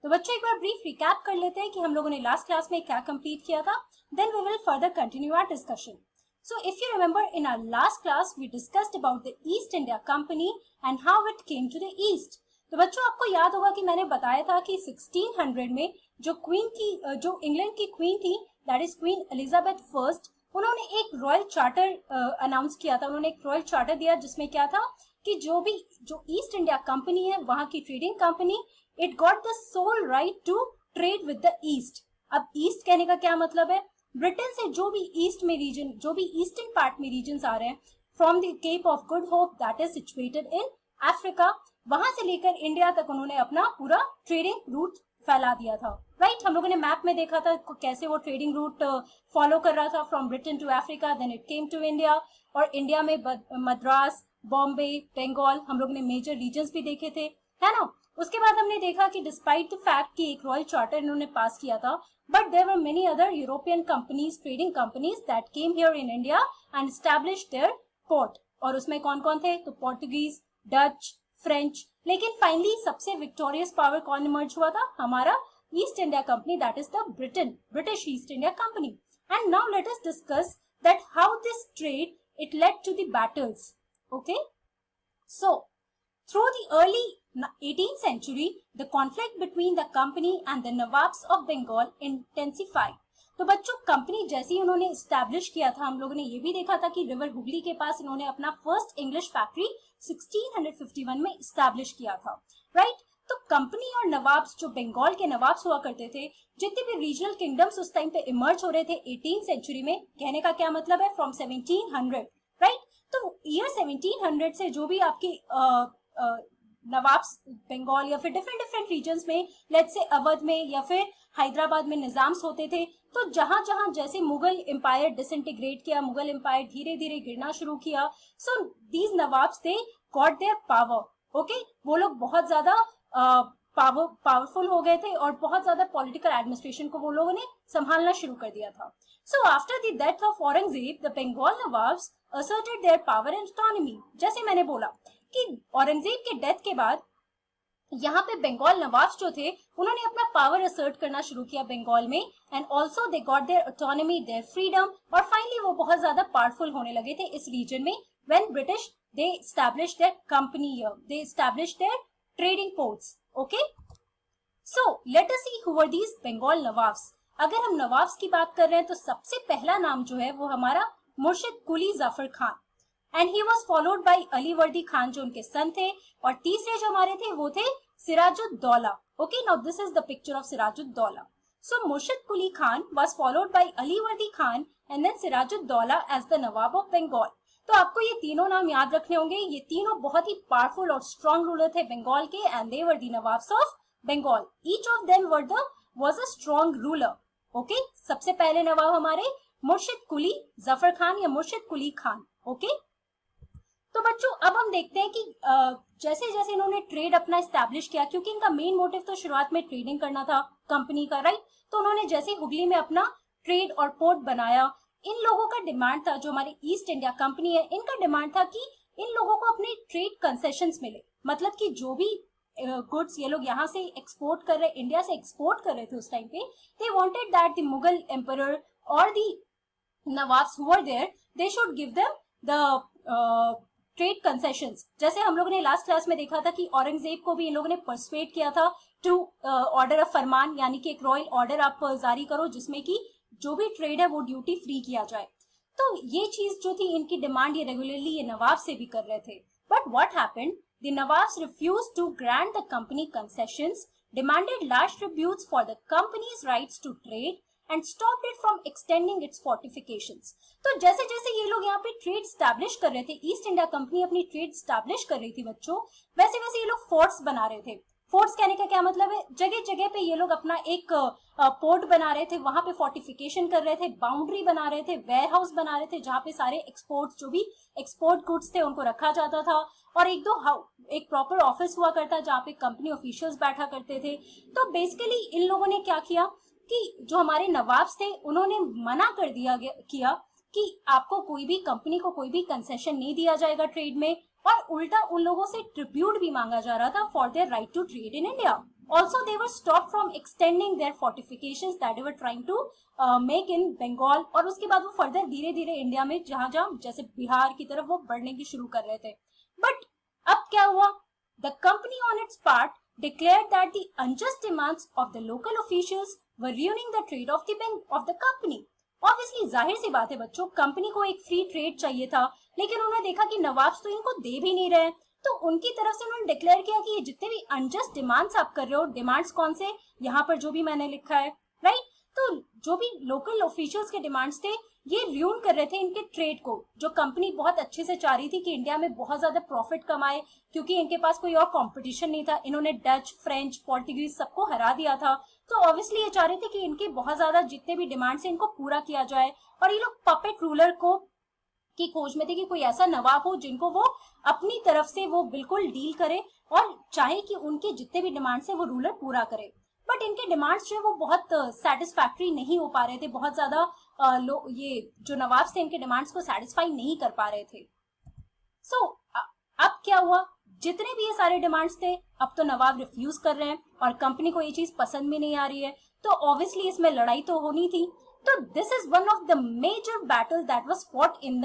तो बच्चों एक बार ब्रीफ रिकैप कर लेते हैं कि हम लोगों ने लास्ट क्लास में क्या कंप्लीट किया था, then we will further continue our discussion. So if you remember, in our last class we discussed about the East India Company and how it came to the East. तो बच्चों आपको याद होगा कि मैंने बताया था कि 1600 में जो क्वीन थी, जो इंग्लैंड की क्वीन थी, that is queen Elizabeth first, उन्होंने एक रॉयल चार्टर अनाउंस किया था. उन्होंने एक रॉयल चार्टर दिया जिसमें क्या था कि जो ईस्ट इंडिया कंपनी है, वहां की trading company, it got the sole right to trade with the east. अब ईस्ट कहने का क्या मतलब है? ब्रिटेन से जो भी ईस्ट में रीजन, जो भी ईस्टर्न पार्ट में रीजन आ रहे हैं, from the cape of good hope that is situated in Africa, वहां से लेकर इंडिया तक उन्होंने अपना पूरा ट्रेडिंग रूट फैला दिया था. राइट, हम लोगों ने मैप में देखा था कैसे वो ट्रेडिंग रूट फॉलो कर रहा था from Britain to Africa, then it came to India. और इंडिया में मद्रास, बॉम्बे, बंगाल, हम लोगों ने मेजर रीजन्स भी देखे थे, है ना. उसके बाद हमने देखा कि डिस्पाइट द फैक्ट कि एक रॉयल चार्टर इन्होंने पास किया था, but there were many other European companies, trading companies that came here in India and established their port. और उसमें कौन कौन थे? तो पोर्टुगीज, डच, फ्रेंच. लेकिन फाइनली सबसे विक्टोरियस पावर कौन इमर्ज हुआ था? हमारा East India company, that is the British East India company. And now let us discuss that how this trade it led to the battles. Okay, so through the early 18th century, the conflict between the company and the Nawabs of Bengal intensified. तो बच्चों company जैसे ही उन्होंने establish किया था, हम लोगों ने ये भी देखा था कि रिवर हुगली के पास इन्होंने अपना फर्स्ट इंग्लिश फैक्ट्री 1651 में स्टैब्लिश किया था. राइट, तो कंपनी और नवाब्स, जो बंगाल के नवाब्स हुआ करते थे, जितने भी रीजनल किंगडम्स उस टाइम पे इमर्ज हो रहे थे 18th सेंचुरी में, कहने का क्या मतलब है? फ्रॉम 1700. राइट, तो ईयर 1700 से जो भी आपके नवाब्स बंगाल या फिर डिफरेंट रीजन्स में, लेट्स से अवध में या फिर हैदराबाद में निजाम्स होते थे, तो जहां जहां जैसे मुगल एम्पायर डिसइंटीग्रेट किया, मुगल एम्पायर धीरे धीरे गिरना शुरू किया, so these nawabs they got their power. Okay, वो लोग बहुत ज्यादा पावरफुल हो गए थे और बहुत ज्यादा पॉलिटिकल एडमिनिस्ट्रेशन को वो लोगों ने संभालना शुरू कर दिया था. So after the death of Aurangzeb, the Bengal nawabs asserted their power and autonomy. जैसे मैंने बोला कि औरंगजेब के डेथ के बाद यहाँ पे बंगाल नवाब्स जो थे, उन्होंने अपना पावर असर्ट करना शुरू किया बंगाल में, and also they got their autonomy, their freedom, और फाइनली वो बहुत ज्यादा पावरफुल होने लगे थे इस रीजन में. When British they established their company here, they established their trading ports. Okay, so let us see who were these Bengal nawabs. अगर हम नवाब्स की बात कर रहे हैं तो सबसे पहला नाम जो है वो हमारा Murshid Quli Jafar Khan, and he was followed by Ali Vardi Khan जो उनके सन थे, और तीसरे जो हमारे थे वो थे Siraj ud Daulah. Okay, now this is the picture of Siraj ud Daulah. So Murshid Quli Khan was followed by Ali Vardi Khan and then Siraj ud Daulah as the nawab of Bengal. तो आपको ये तीनों नाम याद रखने होंगे. ये तीनों बहुत ही पावरफुल और स्ट्रॉन्ग रूलर थे बंगाल के, and they were the nawabs of Bengal. Each of them was a strong ruler. Okay, सबसे पहले नवाब हमारे मुर्शिद कुली जफर खान या मुर्शिद कुली खान. ओके, तो बच्चों अब हम देखते हैं कि जैसे जैसे इन्होंने ट्रेड अपना एस्टैब्लिश किया, क्योंकि इनका मेन मोटिव तो शुरुआत में ट्रेडिंग करना था कंपनी का, राइट. तो उन्होंने जैसे हुगली में अपना ट्रेड और पोर्ट बनाया, इन लोगों का डिमांड था, जो हमारी ईस्ट इंडिया कंपनी है, इनका डिमांड था कि इन लोगों को अपने ट्रेड कंसेशंस मिले. मतलब कि जो भी गुड्स ये लोग यहाँ से एक्सपोर्ट कर रहे, इंडिया से एक्सपोर्ट कर रहे थे उस टाइम पे, they wanted that the Mughal emperor और the nawabs who were there, they should give them the trade concessions. जैसे हम लोगों ने लास्ट क्लास में देखा था कि औरंगजेब को भी इन लोगों ने परसुएट किया था टू ऑर्डर ऑफ फरमान, यानी कि एक रॉयल ऑर्डर आप जारी करो जिसमें कि जो भी ट्रेड है वो ड्यूटी फ्री किया जाए. तो ये चीज जो थी इनकी डिमांड, ये रेगुलरली ये नवाब से भी कर रहे थे. But what happened, the nawabs refused to grant the company concessions, demanded large tributes for the company's rights to trade and stopped it from extending its fortifications. तो जैसे जैसे ये लोग यहाँ पे ट्रेड स्टैब्लिश कर रहे थे, ईस्ट इंडिया कंपनी अपनी ट्रेड स्टैब्लिश कर रही थी बच्चों, वैसे वैसे ये लोग फोर्ट्स बना रहे थे. फोर्ट्स कहने का क्या मतलब है? जगह जगह पे ये लोग अपना एक पोर्ट बना रहे थे, वहां पे फोर्टिफिकेशन कर रहे थे, बाउंड्री बना रहे थे, वेयर हाउस बना रहे थे, जहाँ पे सारे एक्सपोर्ट्स, जो भी एक्सपोर्ट गुड्स थे उनको रखा जाता था, और एक प्रॉपर ऑफिस हुआ करता जहाँ पे कंपनी ऑफिशियल्स बैठा करते थे. तो बेसिकली इन लोगों ने क्या किया कि जो हमारे नवाब्स थे उन्होंने मना कर दिया किया कि आपको कोई भी कंपनी को कोई भी कंसेशन नहीं दिया जाएगा ट्रेड में, और उल्टा उन लोगों से ट्रिब्यूट भी मांगा जा रहा था for their right to trade in India. Also, they were stopped from extending their fortifications that they were trying to make in Bengal. और उसके बाद वो फर्दर धीरे धीरे इंडिया में जहां जहां जैसे बिहार की तरफ वो बढ़ने की शुरू कर रहे थे. बट अब क्या हुआ? The company on its part declared that the unjust demands of the local officials were ruining the trade of the company. Obviously जाहिर सी बात है बच्चों, कंपनी को एक फ्री ट्रेड चाहिए था, लेकिन उन्होंने देखा कि नवाब तो इनको दे भी नहीं रहे, तो उनकी तरफ से उन्होंने डिक्लेयर किया कि ये जितने भी अनजस्ट डिमांड्स आप कर रहे हो, डिमांड्स कौन से, यहाँ पर जो भी मैंने लिखा है, राइट, तो जो भी लोकल ऑफिशियल्स के डिमांड्स थे ये र्यून कर रहे थे इनके ट्रेड को, जो कंपनी बहुत अच्छे से चाह रही थी कि इंडिया में बहुत ज्यादा प्रॉफिट कमाए, क्योंकि इनके पास कोई और कंपटीशन नहीं था. इन्होंने डच, फ्रेंच, पोर्टुगीज सबको हरा दिया था, तो ऑब्वियसली ये चाह रहे थे कि इनके बहुत ज्यादा जितने भी डिमांड्स हैं इनको पूरा किया जाए. और ये लोग पपेट रूलर को की खोज में थे कि कोई ऐसा नवाब हो जिनको वो अपनी तरफ से वो बिल्कुल डील करे और चाहे कि उनके जितने भी डिमांड्स है वो रूलर पूरा करे. बट इनके डिमांड्स जो है वो बहुत सेटिस्फैक्टरी नहीं हो पा रहे थे, बहुत ज्यादा ये जो नवाब थे इनके डिमांड्स को सेटिस्फाई नहीं कर पा रहे थे. सो अब क्या हुआ? जितने भी ये सारे डिमांड्स थे अब तो नवाब रिफ्यूज कर रहे हैं और कंपनी को ये चीज पसंद भी नहीं आ रही है, तो ऑब्वियसली इसमें लड़ाई तो होनी थी. तो this is one of the major battle that was fought in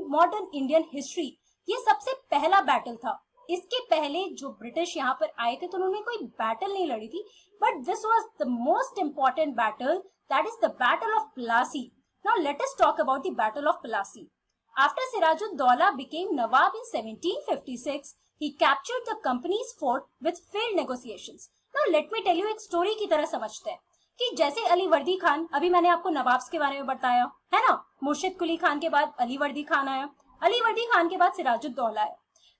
modern Indian history. ये सबसे पहला बैटल था. इसके पहले जो ब्रिटिश यहाँ पर आए थे तो उन्होंने कोई बैटल नहीं लड़ी थी, but this was the most important battle, that is the battle of Plassey. Now let us talk about the battle of Plassey. After Sirajuddaulah became Nawab in 1756, he captured the company's fort with failed negotiations. Now let me tell you, एक story की तरह समझते हैं कि जैसे अली वर्दी खान, अभी मैंने आपको नवाब्स के बारे में बताया है ना, मुर्शिद कुली खान के बाद अली वर्दी खान आया, अली वर्दी खान के बाद सिराजुद्दौला आया.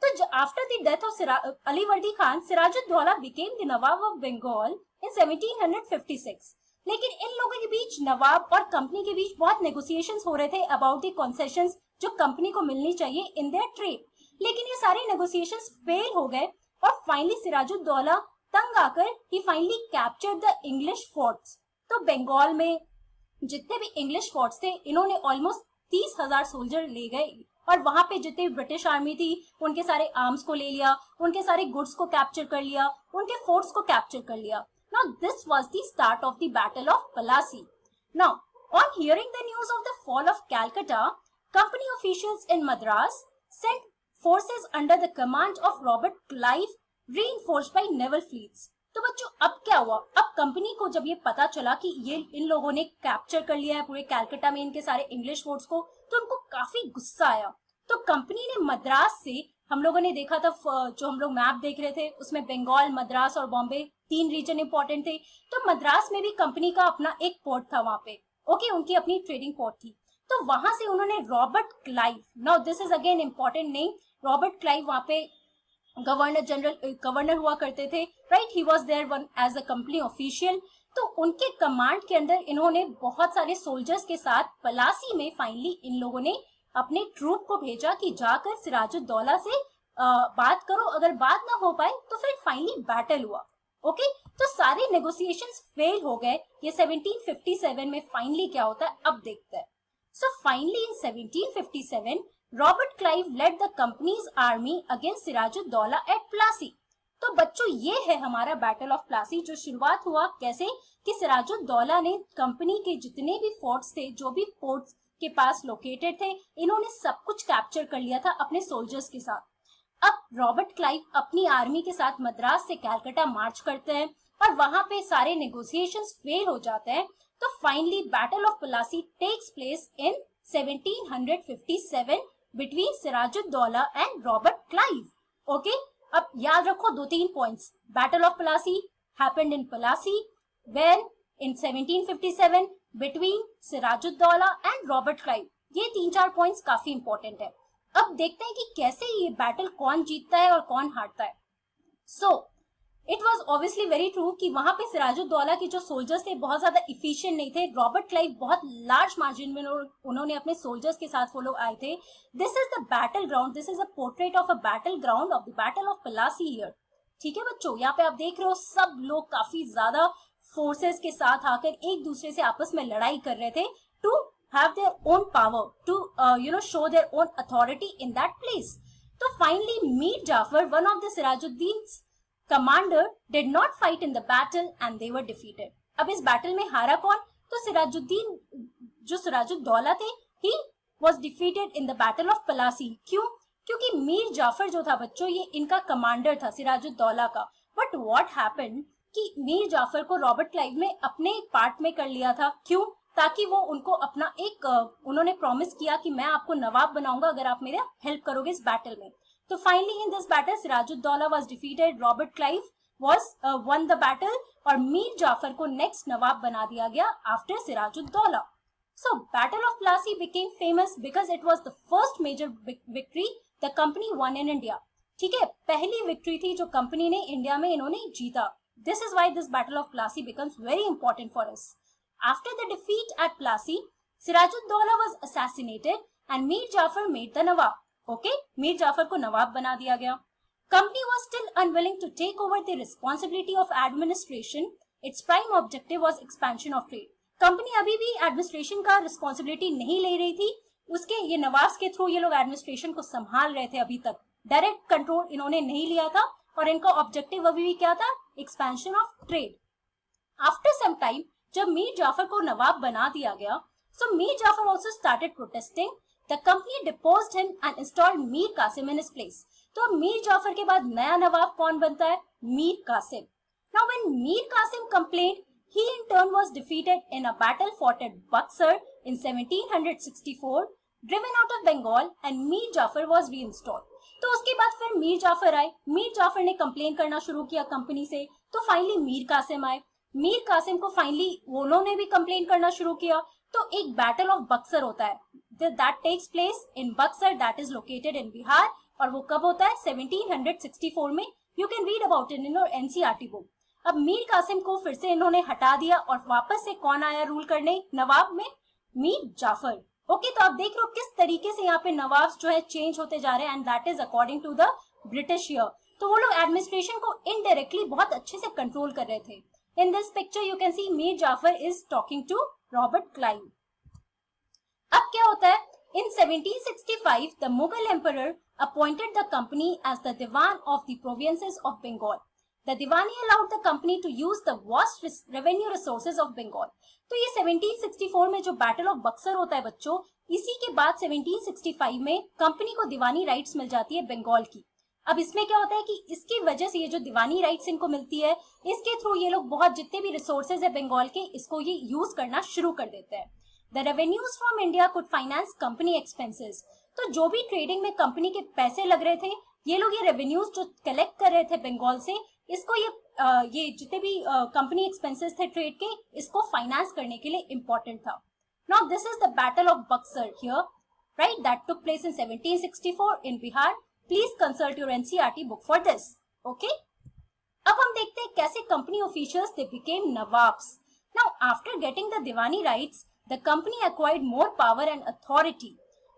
तो after the death of Ali Vardi Khan, Siraj-ud-Daulah became the Nawab of Bengal in 1756. लेकिन इन लोगों के बीच, नवाब और कंपनी के बीच बहुत नेगोशिएशंस हो रहे थे अबाउट द कंसेशंस जो कंपनी को मिलनी चाहिए इन देयर ट्रेड. लेकिन ये सारे नेगोशिएशंस फेल हो गए और फाइनली सिराजुद्दौला तंग आकर ही finally captured the English forts. तो बंगाल में जितने भी इंग्लिश फोर्ट्स थे इन्होंने ऑलमोस्ट 30,000 सोल्जर ले गए और वहां पे जितने भी ब्रिटिश आर्मी थी उनके सारे आर्म्स को ले लिया, उनके सारे गुड्स को कैप्चर कर लिया, उनके फोर्ट्स को कैप्चर कर लिया. Now this was the start of the Battle of Plassey. Now, on hearing the news of the fall of Calcutta, company officials in Madras sent forces under the command of Robert Clive, reinforced by naval fleets. तो बच्चों अब क्या हुआ? अब company को जब ये पता चला कि ये इन लोगों ने कैप्चर कर लिया है पूरे कैलकटा में इनके सारे इंग्लिश फोर्ट्स को, तो उनको काफी गुस्सा आया. तो कंपनी ने मद्रास से, हम लोगों ने देखा था जो हम लोग मैप देख रहे थे उसमें बंगाल, मद्रास और बॉम्बे तीन रीजन इंपॉर्टेंट थे. तो मद्रास में भी कंपनी का अपना एक पोर्ट था वहां पे, ओके, उनकी अपनी ट्रेडिंग पोर्ट थी. तो वहां से उन्होंने Robert Clive, now this is again important name, Robert Clive वहां पे गवर्नर हुआ करते थे, right, he was there one as a company official. तो उनके कमांड के अंदर इन्होंने बहुत सारे सोल्जर्स के साथ पलासी में फाइनली इन लोगों ने अपने ट्रूप को भेजा कि जाकर सिराजुद्दौला से बात करो, अगर बात ना हो पाए तो फिर फाइनली बैटल हुआ. ओके, तो सारे नेगोशिएशंस फेल हो गए. ये 1757 में फाइनली क्या होता है अब देखते हैं. So finally in 1757 Robert Clive led the company's army against Sirajuddaula at Plassey. तो बच्चों ये है हमारा बैटल ऑफ प्लासी, जो शुरुआत हुआ कैसे कि सिराजुद्दौला ने कंपनी के जितने भी फोर्ट्स थे, जो भी फोर्ट्स के पास लोकेटेड थे, इन्होंने सब कुछ कैप्चर कर लिया था अपने सोल्जर्स के साथ. अब रॉबर्ट क्लाइव अपनी आर्मी के साथ मद्रास से कैलकटा मार्च करते हैं और वहां पे सारे नेगोशिएशंस फेल हो जाते हैं. तो finally battle of Plassey takes place in 1757 between Sirajuddaula and Robert Clive. Okay, अब याद रखो 2-3 points. Battle of Plassey happened in Plassey when in 1757 between Sirajuddaula and Robert Clive. ये 3-4 पॉइंट्स काफी इंपॉर्टेंट है. अब देखते हैं कि कैसे ये बैटल कौन जीतता है और कौन हारता है. So it was obviously very true कि वहां पे सिराजुद्दौला के जो सोल्जर्स थे बहुत ज्यादा इफिशिएंट नहीं थे. रॉबर्ट क्लाइव बहुत लार्ज मार्जिन में उन्होंने अपने सोल्जर्स के साथ वो लोग आए थे. This is the battle ground, this is a portrait of a battle ground of the battle of Plassey here. ठीक है बच्चों, यहाँ पे आप देख रहे हो सब लोग काफी ज्यादा फोर्सेस के साथ आकर एक दूसरे से आपस में लड़ाई कर रहे थे to have their own power, to show their own authority in that place. तो finally Mir Jafar, one of the Sirajuddin's commander did not fight in the battle and they were defeated. अब इस battle में हारा कौन? तो सिराजुद्दीन जो सिराजुद्दौला थे, he was defeated in the battle of Plassey. क्यों? क्योंकि मीर जाफर जो था बच्चों, ये इनका कमांडर था सिराजुद्दौला का. बट व्हाट हैपेंड कि मीर जाफर को रॉबर्ट क्लाइव ने अपने एक पार्ट में कर लिया था. क्यों? ताकि वो उनको अपना एक उन्होंने प्रॉमिस किया कि मैं आपको नवाब बनाऊंगा अगर आप मेरा हेल्प करोगे इस बैटल में. तो finally in this battle Sirajuddaula was defeated, Robert Clive was won the battle और मीर जाफर को नेक्स्ट नवाब बना दिया गया after Sirajuddaula. So Battle of Plassey became famous because it was the first major victory the company won in India. ठीक है, पहली victory थी जो कंपनी ने इंडिया में इन्होंने जीता. This is why this Battle of Plassey becomes very important for us. After the defeat at Plassey, Sirajuddaulah was assassinated and Mir Jafar made the Nawab. Okay, Mir Jafar को नवाब बना दिया गया. Company was still unwilling to take over the responsibility of administration. Its prime objective was expansion of trade. Company अभी भी administration का responsibility नहीं ले रही थी. उसके ये नवाब्स के थ्रू ये लोग एडमिनिस्ट्रेशन को संभाल रहे थे. अभी तक डायरेक्ट कंट्रोल इन्होंने नहीं लिया था और इनका ऑब्जेक्टिव अभी भी क्या था? Expansion of trade. After some time जब मीर जाफर को नवाब बना दिया गया, so Mir Jafar also started protesting. The company deposed him and installed Mir Qasim in his place. तो मीर जाफर के बाद नया नवाब कौन बनता है? Mir Qasim. Now when Mir Qasim complained, he in turn was defeated in a battle fought at Buxar in 1764, driven out of Bengal and Mir Jafar was reinstalled. तो उसके बाद फिर मीर जाफर आए. मीर जाफर ने कंप्लेन करना शुरू किया कंपनी से. तो फाइनली मीर कासिम आए. मीर कासिम को फाइनली उन्होंने भी कंप्लेन करना शुरू किया. तो एक बैटल ऑफ बक्सर होता है. That takes place in Buxar, that is located in Bihar. और वो कब होता है? 1764 में. You can read about it in your NCERT book. अब मीर कासिम को फिर से इन्होंने हटा दिया और वापस से कौन आया रूल करने नवाब में? मीर जाफर. ओके, तो आप देख रहे हो किस तरीके से यहाँ पे नवाब जो है चेंज होते जा रहे हैं and that is according to the British year. तो वो लोग एडमिनिस्ट्रेशन को इनडायरेक्टली बहुत अच्छे से कंट्रोल कर रहे थे. In this picture you can see Mir Jafar is talking to Robert Clive. अब क्या होता है? In 1765, the Mughal emperor appointed the company as the Diwan of the provinces of Bengal. The Diwani allowed the company to use the vast revenue resources of Bengal. तो ये 1764 में जो battle of Buxar होता है बच्चों, इसी के बाद 1765 में कंपनी को दीवानी राइट्स मिल जाती है बंगाल की. अब इसमें क्या होता है कि इसकी वजह से ये जो दीवानी राइट्स इनको मिलती है, इसके थ्रू ये लोग बहुत जितने भी रिसोर्सेज है बंगाल के, इसको ये यूज करना शुरू कर देते हैं. The revenues from India could finance company expenses. तो जो भी ट्रेडिंग में कंपनी के पैसे लग रहे थे, ये लोग ये रेवेन्यूज जो कलेक्ट कर रहे थे बंगाल से, इसको ये जितने भी कंपनी एक्सपेंसेस थे ट्रेड के, इसको फाइनेंस करने के लिए इम्पोर्टेंट था. Now this is the battle of Buxar here, right, that took place in 1764 in Bihar. Please consult your NCERT book for this. Okay, अब हम देखते हैं कैसे company officials they became nawabs. Now after getting the Deewani rights, the company acquired more power and authority.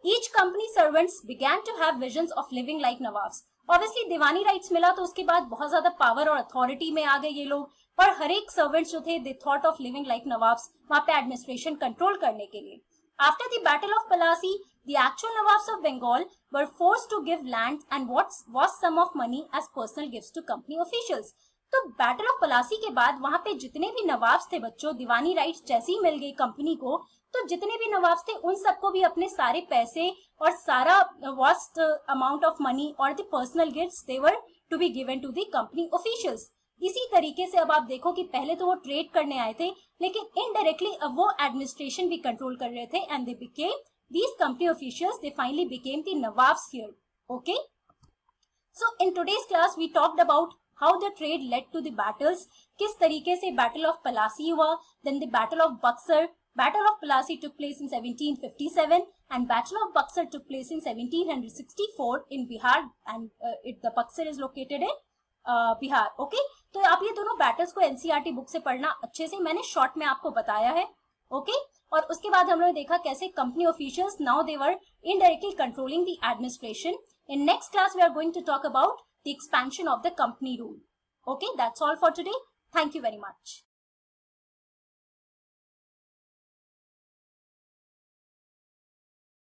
Each company servants began to have visions of living like nawabs. Obviously Deewani rights मिला तो उसके बाद बहुत ज्यादा power और authority में आ गए ये लोग, और हर एक सर्वेंट्स जो थे they thought of living like nawabs, वहां पे एडमिनिस्ट्रेशन कंट्रोल करने के लिए. After the Battle of Plassey, the actual nawabs of Bengal were forced to give land and what was sum of money as personal gifts to company officials. तो battle of Palasi के बाद वहां पे जितने भी नवाब्स थे बच्चों, दीवानी राइट्स जैसे ही मिल गई कंपनी को, तो जितने भी नवाब्स थे उन सबको भी अपने सारे पैसे और सारा वास्ट अमाउंट ऑफ मनी और the personal gifts they were to be given to the company officials. इसी तरीके से अब आप देखो कि पहले तो वो ट्रेड करने आए थे, लेकिन इनडायरेक्टली अब वो एडमिनिस्ट्रेशन भी कंट्रोल कर रहे थे and they became these company officials, they finally became the nawabs here. Okay, so in today's class we talked about how the trade led to the battles, किस तरीके से बैटल ऑफ पलासी हुआ, then the battle of Buxar. Battle of Plassey took place in 1757 and Battle of Buxar took place in 1764 in Bihar and the Buxar is located in Bihar. Okay, तो आप ये दोनों battles को NCERT book से पढ़ना अच्छे से, मैंने शॉर्ट में आपको बताया है. Okay, और उसके बाद हम लोगों ने देखा कैसे company officials now they were indirectly controlling the administration. In next class we are going to talk about the expansion of the company rule. Okay, that's all for today. Thank you very much.